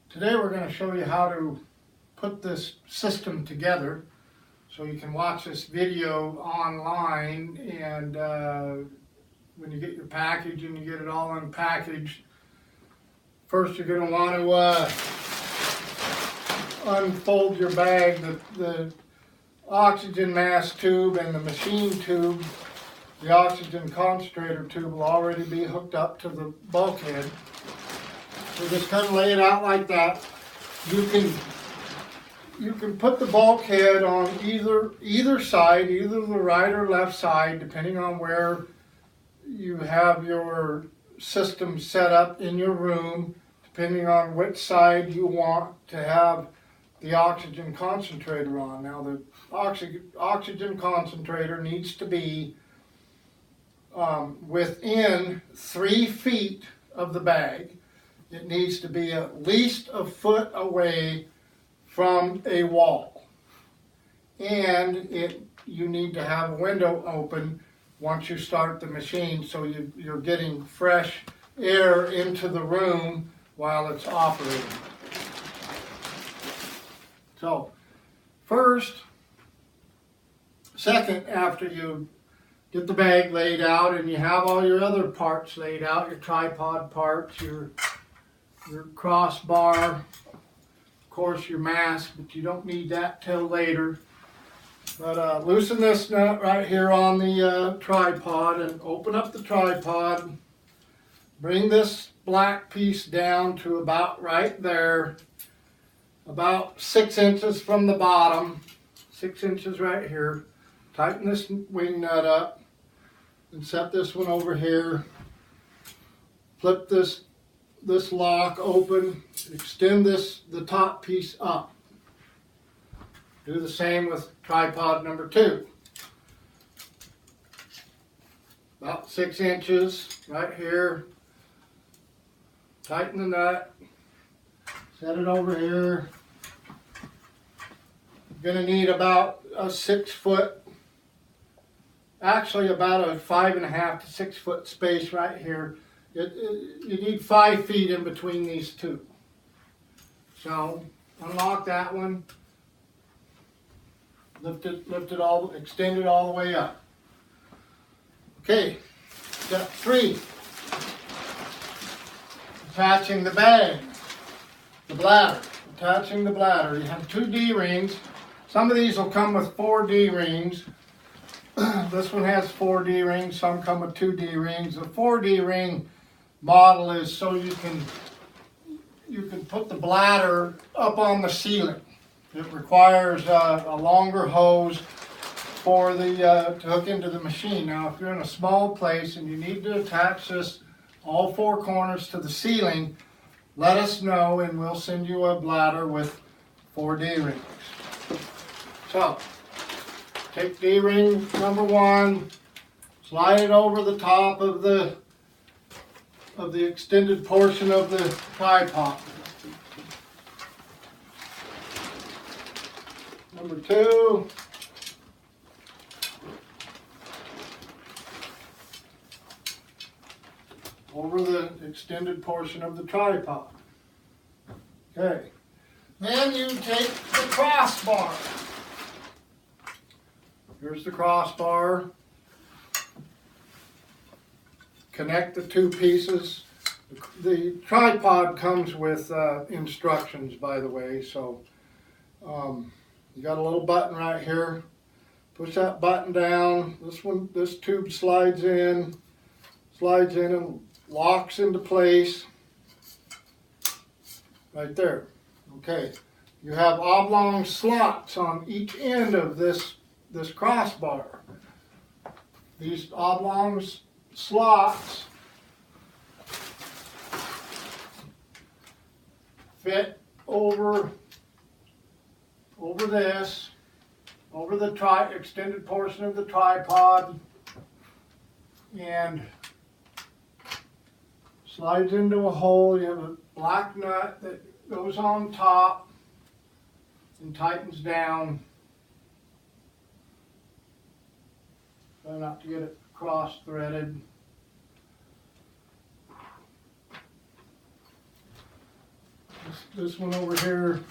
Today we're going to show you how to put this system together so you can watch this video online, and when you get your package and you get it all unpackaged, first you're going to want to unfold your bag. The oxygen mask tube and the machine tube, the oxygen concentrator tube will already be hooked up to the bulkhead. So just kind of lay it out like that. You can put the bulkhead on either side, either the right or left side, depending on where you have your system set up in your room, depending on which side you want to have the oxygen concentrator on. Now the oxygen concentrator needs to be within 3 feet of the bag. It needs to be at least a foot away from a wall. And you need to have a window open once you start the machine, so you're getting fresh air into the room while it's operating. So, second, after you get the bag laid out and you have all your other parts laid out, your tripod parts, your crossbar, of course your mask, but you don't need that till later. But loosen this nut right here on the tripod and open up the tripod. Bring this black piece down to about right there, about 6 inches from the bottom, 6 inches right here. Tighten this wing nut up and set this one over here. Flip this lock open, extend the top piece up. Do the same with tripod number 2. About 6 inches right here. Tighten the nut, set it over here. You're going to need about a 6 foot, actually about a 5.5 to 6 foot space right here. You need 5 feet in between these two. So unlock that one, lift it all, extend it all the way up. Okay, step 3, attaching the bag, the bladder. Attaching the bladder. You have 2 D-rings. Some of these will come with 4 D-rings. This one has 4 D-rings. Some come with 2 D-rings. The 4 D-ring model is so you can put the bladder up on the ceiling. It requires a longer hose for to hook into the machine. Now, if you're in a small place and you need to attach this all 4 corners to the ceiling, let us know and we'll send you a bladder with 4 D-rings. So, take D-ring number 1, slide it over the top of the extended portion of the tripod. Number 2, over the extended portion of the tripod. Okay. Then you take the crossbar. Here's the crossbar. Connect the 2 pieces. The tripod comes with instructions, by the way, so you got a little button right here. Push that button down. This tube slides in and locks into place right there. Okay, you have oblong slots on each end of this crossbar. These oblong slots fit over this, over the extended portion of the tripod, and slides into a hole. You have a black nut that goes on top and tightens down. Try not to get it cross-threaded. Just this one over here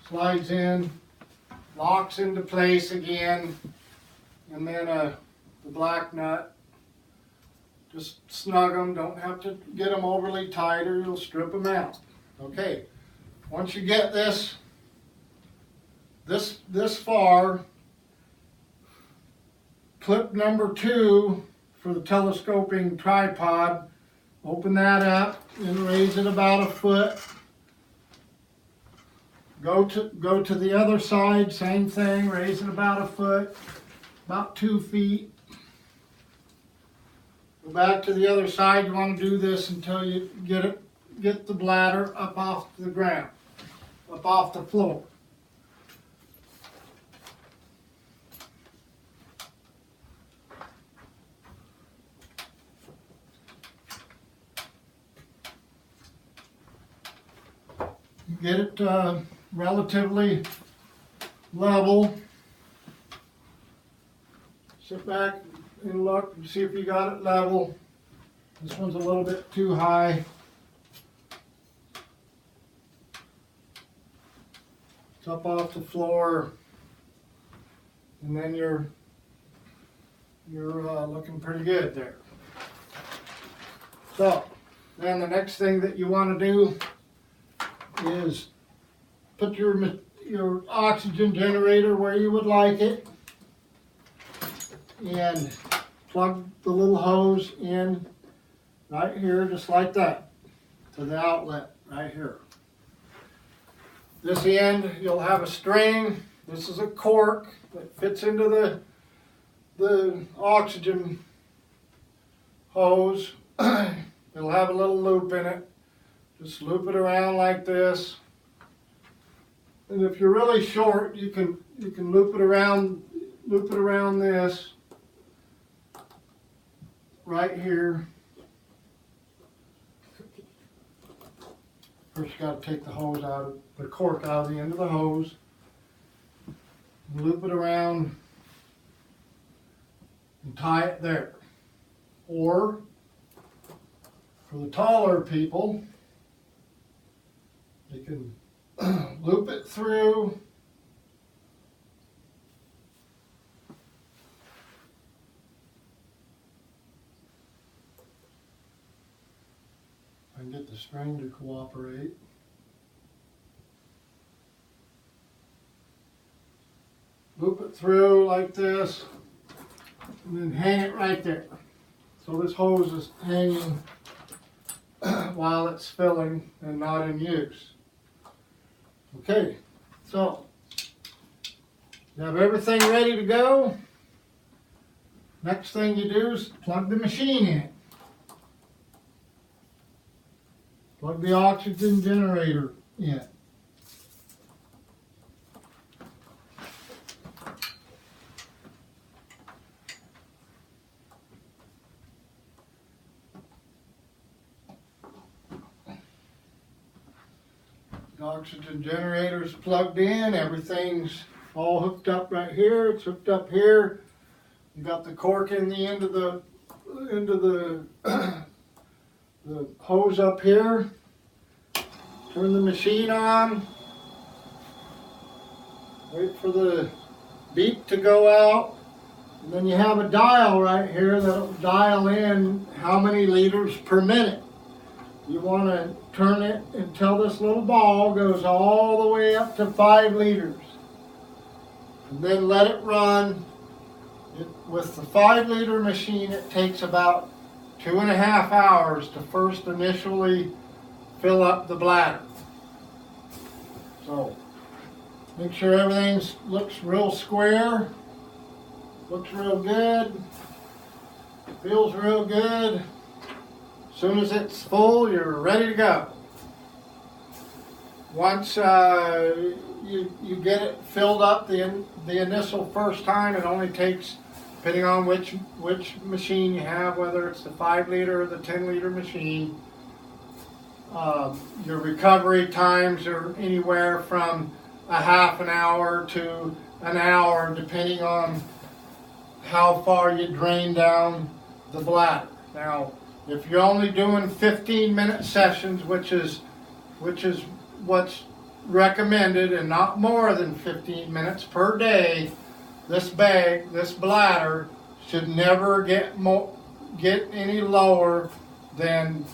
slides in, locks into place again, and then the black nut. Just snug them, don't have to get them overly tight or you'll strip them out. Okay, once you get this far, clip number 2 for the telescoping tripod, open that up and raise it about a foot. Go to the other side, same thing, raise it about a foot, about 2 feet. Go back to the other side. You want to do this until you get the bladder up off the ground, up off the floor. Get it relatively level. Sit back and look and see if you got it level. This one's a little bit too high. It's up off the floor, and then you're looking pretty good there. So then the next thing that you want to do is put your oxygen generator where you would like it and plug the little hose in right here, just like that, to the outlet right here. This end, you'll have a string. This is a cork that fits into the oxygen hose. It'll have a little loop in it. Just loop it around like this. And if you're really short, you can loop it around this right here. First you got to take the hose out, the cork out of the end of the hose. Loop it around and tie it there. Or for the taller people, you can loop it through and get the string to cooperate. Loop it through like this and then hang it right there. So this hose is hanging while it's filling and not in use. Okay, so you have everything ready to go. Next thing you do is plug the machine in. Plug the oxygen generator in. The oxygen generator's plugged in, everything's all hooked up right here, it's hooked up here. You got the cork in the end of the the hose up here. Turn the machine on. Wait for the beep to go out. And then you have a dial right here that'll dial in how many liters per minute. You want to turn it until this little ball goes all the way up to 5 liters. And then let it run. With the 5-liter machine, it takes about 2.5 hours to first initially fill up the bladder. So make sure everything looks real square, looks real good, feels real good. As soon as it's full, you're ready to go. Once you get it filled up the initial first time, it only takes, depending on which machine you have, whether it's the 5-liter or the 10-liter machine, your recovery times are anywhere from a half an hour to an hour, depending on how far you drain down the bladder. Now, if you're only doing 15-minute sessions, which is which is what's recommended, and not more than 15 minutes per day, this bladder should never get any lower than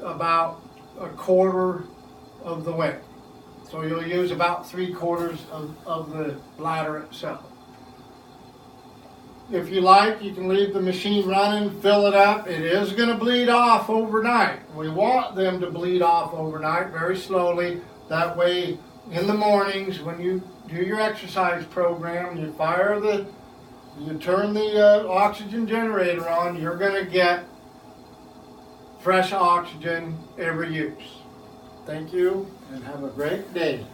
about a quarter of the width. So you'll use about 3/4 of the bladder itself. If you like, you can leave the machine running, fill it up. It is going to bleed off overnight. We want them to bleed off overnight very slowly. That way, in the mornings, when you do your exercise program, you turn the oxygen generator on, you're going to get fresh oxygen every use. Thank you, and have a great day.